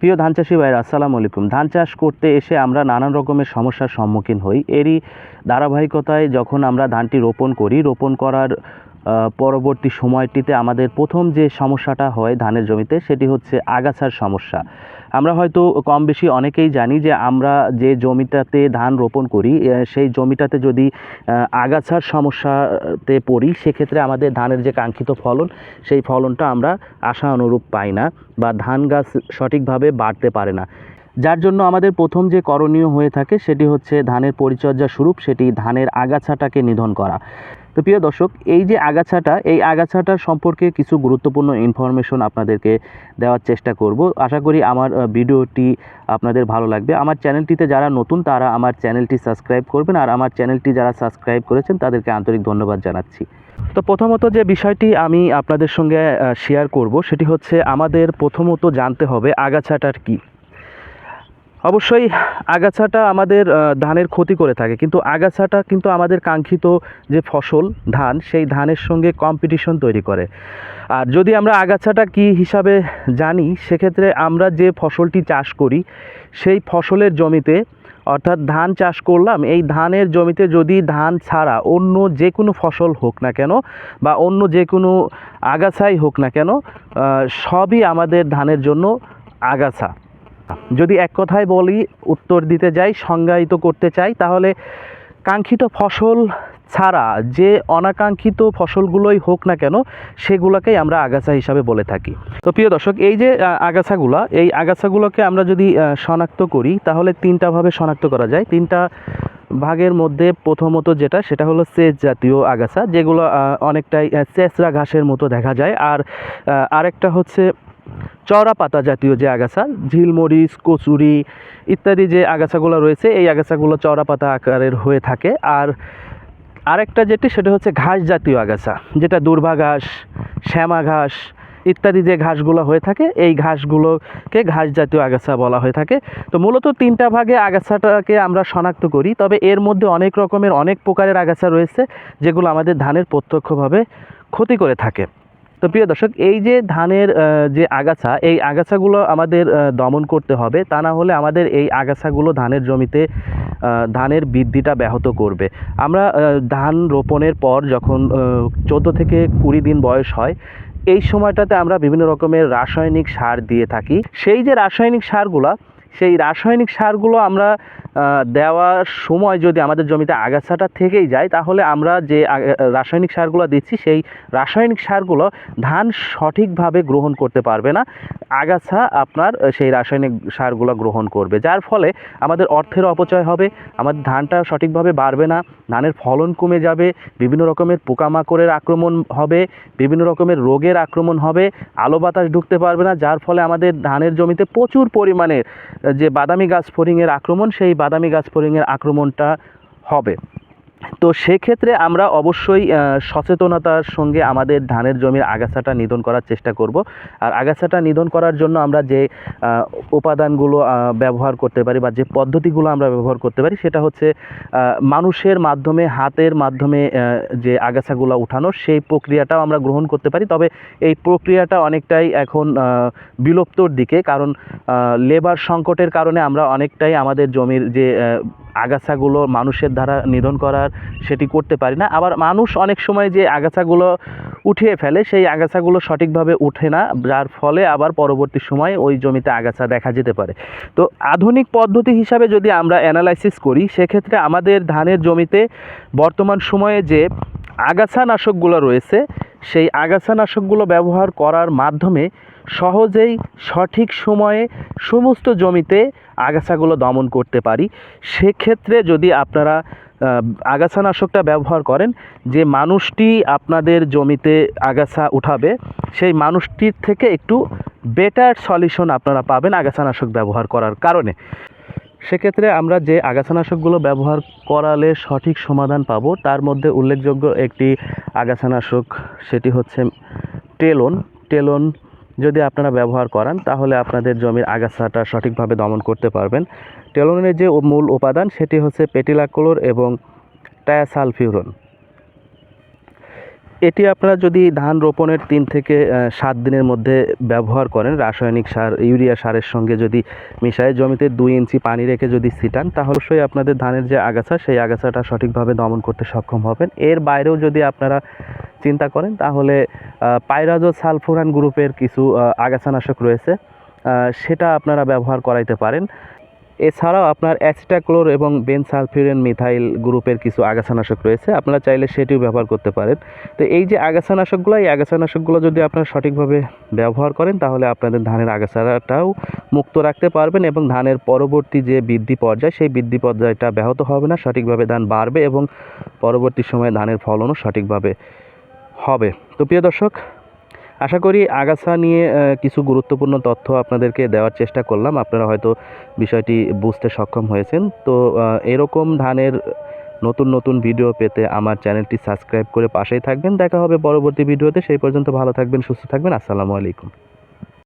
প্রিয় ধান চাষি ভাইরা, আসসালামু আলাইকুম। ধান চাষ করতে এসে আমরা নানান রকমের সমস্যার সম্মুখীন হই। এরই ধারাবাহিকতায় যখন আমরা ধানটি রোপণ করি, রোপণ করার পরবর্তী সময়টিতে আমাদের প্রথম যে সমস্যাটা হয় ধানের জমিতে, সেটি হচ্ছে আগাছার সমস্যা। আমরা হয়তো কম বেশি অনেকেই জানি যে আমরা যে জমিটাতে ধান রোপণ করি, সেই জমিটাতে যদি আগাছার সমস্যাতে পড়ি, সেক্ষেত্রে আমাদের ধানের যে কাঙ্ক্ষিত ফলন, সেই ফলনটা আমরা আশা অনুরূপ পাই না, বা ধান গাছ সঠিকভাবে বাড়তে পারে না। যার জন্য আমাদের প্রথম যে করণীয় হয়ে থাকে সেটি হচ্ছে ধানের পরিচর্যা স্বরূপ সেটি ধানের আগাছাটাকে নিধন করা। তো প্রিয় দর্শক, এই যে আগাছাটা, এই আগাছাটার সম্পর্কে কিছু গুরুত্বপূর্ণ ইনফরমেশন আপনাদেরকে দেওয়ার চেষ্টা করব। আশা করি আমার ভিডিওটি আপনাদের ভালো লাগবে। আমার চ্যানেলটিতে যারা নতুন তারা আমার চ্যানেলটি সাবস্ক্রাইব করবেন, আর আমার চ্যানেলটি যারা সাবস্ক্রাইব করেছেন তাদেরকে আন্তরিক ধন্যবাদ জানাচ্ছি। তো প্রথমত যে বিষয়টি আমি আপনাদের সঙ্গে শেয়ার করব সেটি হচ্ছে আমাদের প্রথমত জানতে হবে আগাছাটার কী। অবশ্যই আগাছাটা আমাদের ধানের ক্ষতি করে থাকে, কিন্তু আগাছাটা কিন্তু আমাদের কাঙ্ক্ষিত যে ফসল ধান, সেই ধানের সঙ্গে কম্পিটিশন তৈরি করে। আর যদি আমরা আগাছাটা কী হিসাবে জানি, সেক্ষেত্রে আমরা যে ফসলটি চাষ করি সেই ফসলের জমিতে, অর্থাৎ ধান চাষ করলাম, এই ধানের জমিতে যদি ধান ছাড়া অন্য যে কোনো ফসল হোক না কেন, বা অন্য যে কোনো আগাছাই হোক না কেন, সবই আমাদের ধানের জন্য আগাছা। যদি এক কথায় বলি, উত্তর দিতে যাই, সংজ্ঞায়িত করতে চাই, তাহলে কাঙ্ক্ষিত ফসল ছাড়া যে অনাকাঙ্ক্ষিত ফসলগুলোই হোক না কেন, সেগুলোকেই আমরা আগাছা হিসাবে বলে থাকি। তো প্রিয় দর্শক, এই যে এই আগাছাগুলোকে আমরা যদি শনাক্ত করি, তাহলে তিনটাভাবে শনাক্ত করা যায়। তিনটা ভাগের মধ্যে প্রথমত যেটা, সেটা হলো সেচ জাতীয় আগাছা, যেগুলো অনেকটাই চেঁচড়া ঘাসের মতো দেখা যায়। আর আরেকটা হচ্ছে চওড়া পাতা জাতীয় যে আগাছা, ঝিলমরিচ, কচুরি ইত্যাদি যে আগাছাগুলো রয়েছে, এই আগাছাগুলো চওড়া পাতা আকারের হয়ে থাকে। আর আরেকটা যেটি, সেটা হচ্ছে ঘাস জাতীয় আগাছা, যেটা দূর্বা ঘাস, শ্যামা ঘাস ইত্যাদি যে ঘাসগুলো হয়ে থাকে, এই ঘাসগুলোকে ঘাস জাতীয় আগাছা বলা হয়ে থাকে। তো মূলত তিনটা ভাগে আগাছাটাকে আমরা শনাক্ত করি, তবে এর মধ্যে অনেক রকমের অনেক প্রকারের আগাছা রয়েছে যেগুলো আমাদের ধানের প্রত্যক্ষভাবে ক্ষতি করে থাকে। তো প্রিয় দর্শক, এই যে ধানের যে আগাছা, এই আগাছাগুলো আমাদের দমন করতে হবে, তা না হলে আমাদের এই আগাছাগুলো ধানের জমিতে ধানের বৃদ্ধিটা ব্যাহত করবে। আমরা ধান রোপণের পর যখন 14 থেকে 20 দিন বয়স হয়, এই সময়টাতে আমরা বিভিন্ন রকমের রাসায়নিক সার দিয়ে থাকি। সেই যে রাসায়নিক সারগুলো আমরা দেওয়ার সময় যদি আমাদের জমিতে আগাছাটা থেকেই যায়, তাহলে আমরা যে রাসায়নিক সারগুলো দিচ্ছি, সেই রাসায়নিক সারগুলো ধান সঠিকভাবে গ্রহণ করতে পারবে না। আগাছা আপনার সেই রাসায়নিক সারগুলো গ্রহণ করবে, যার ফলে আমাদের অর্থের অপচয় হবে, আমাদের ধানটা সঠিকভাবে বাড়বে না, ধানের ফলন কমে যাবে, বিভিন্ন রকমের পোকামাকড়ের আক্রমণ হবে, বিভিন্ন রকমের রোগের আক্রমণ হবে, আলো বাতাস ঢুকতে পারবে না, যার ফলে আমাদের ধানের জমিতে প্রচুর পরিমাণে যে বাদামি গাছ ফড়িংয়ের আক্রমণ, সেই বাদামি গাছ ফড়িংয়ের আক্রমণটা হবে। তো সেক্ষেত্রে আমরা অবশ্যই সচেতনতার সঙ্গে আমাদের ধানের জমির আগাছাটা নিধন করার চেষ্টা করব। আর আগাছাটা নিধন করার জন্য আমরা যে উপাদানগুলো ব্যবহার করতে পারি, বা যে পদ্ধতিগুলো আমরা ব্যবহার করতে পারি, সেটা হচ্ছে মানুষের মাধ্যমে, হাতের মাধ্যমে যে আগাছাগুলো উঠানো, সেই প্রক্রিয়াটাও আমরা গ্রহণ করতে পারি। তবে এই প্রক্রিয়াটা অনেকটাই এখন বিলুপ্তর দিকে, কারণ লেবার সংকটের কারণে আমরা অনেকটাই আমাদের জমির যে আগাছাগুলো মানুষের দ্বারা নিধন করার সেটি করতে পারি না। আবার মানুষ অনেক সময় যে আগাছাগুলো উঠিয়ে ফেলে, সেই আগাছাগুলো সঠিকভাবে উঠে না, যার ফলে আবার পরবর্তী সময় ওই জমিতে আগাছা দেখা যেতে পারে। তো আধুনিক পদ্ধতি হিসাবে যদি আমরা অ্যানালাইসিস করি, সেক্ষেত্রে আমাদের ধানের জমিতে বর্তমান সময়ে যে আগাছানাশকগুলো রয়েছে, সেই আগাছানাশকগুলো ব্যবহার করার মাধ্যমে সহজেই সঠিক সময়ে সমস্ত জমিতে আগাছাগুলো দমন করতে পারি। সেক্ষেত্রে যদি আপনারা আগাছানাশকটা ব্যবহার করেন, যে মানুষটি আপনাদের জমিতে আগাছা উঠাবে, সেই মানুষটির থেকে একটু বেটার সলিউশন আপনারা পাবেন আগাছানাশক ব্যবহার করার কারণে। সেক্ষেত্রে আমরা যে আগাছানাশকগুলো ব্যবহার করালে সঠিক সমাধান পাবো, তার মধ্যে উল্লেখযোগ্য একটি আগাছানাশক, সেটি হচ্ছে টেলন। যদি আপনারা ব্যবহার করেন, তাহলে আপনাদের জমির আগাছাটা সঠিকভাবে দমন করতে পারবেন। টেলনের যে মূল উপাদান, সেটি হচ্ছে পেটিলাক্লোর এবং টায়াসালফিউরন। এটি আপনারা যদি ধান রোপণের 3 থেকে 7 দিনের মধ্যে ব্যবহার করেন, রাসায়নিক সার ইউরিয়া সারের সঙ্গে যদি মিশায় জমিতে 2 ইঞ্চি পানি রেখে যদি ছিটান, তাহলে অবশ্যই আপনাদের ধানের যে আগাছা সেই আগাছাটা সঠিকভাবে দমন করতে সক্ষম হবেন। এর বাইরেও যদি আপনারা চিন্তা করেন তাহলে পাইরাজোল সালফোরান গ্রুপের কিছু আগাছানাশক রয়েছে, সেটা আপনারা ব্যবহার করাইতে পারেন। এছাড়াও আপনার অ্যাসিটাক্লোর এবং বেনসালফিউরেন মিথাইল গ্রুপের কিছু আগাছানাশক রয়েছে, আপনারা চাইলে সেটিও ব্যবহার করতে পারেন। তো এই যে আগাছানাশকগুলো, এই আগাছানাশকগুলো যদি আপনারা সঠিকভাবে ব্যবহার করেন তাহলে আপনাদের ধানের আগাছাটাও মুক্ত রাখতে পারবেন এবং ধানের পরবর্তী যে বৃদ্ধি পর্যায় সেই বৃদ্ধি পর্যায়টা ব্যাহত হবে না, সঠিকভাবে ধান বাড়বে এবং পরবর্তী সময়ে ধানের ফলনও সঠিকভাবে হবে। তো প্রিয় দর্শক, আশা করি আগাছা নিয়ে কিছু গুরুত্বপূর্ণ তথ্য আপনাদেরকে দেওয়ার চেষ্টা করলাম, আপনারা হয়তো বিষয়টি বুঝতে সক্ষম হয়েছেন। তো এরকম ধানের নতুন নতুন ভিডিও পেতে আমার চ্যানেলটি সাবস্ক্রাইব করে পাশেই থাকবেন। দেখা হবে পরবর্তী ভিডিওতে, সেই পর্যন্ত ভালো থাকবেন, সুস্থ থাকবেন। আসসালামু আলাইকুম।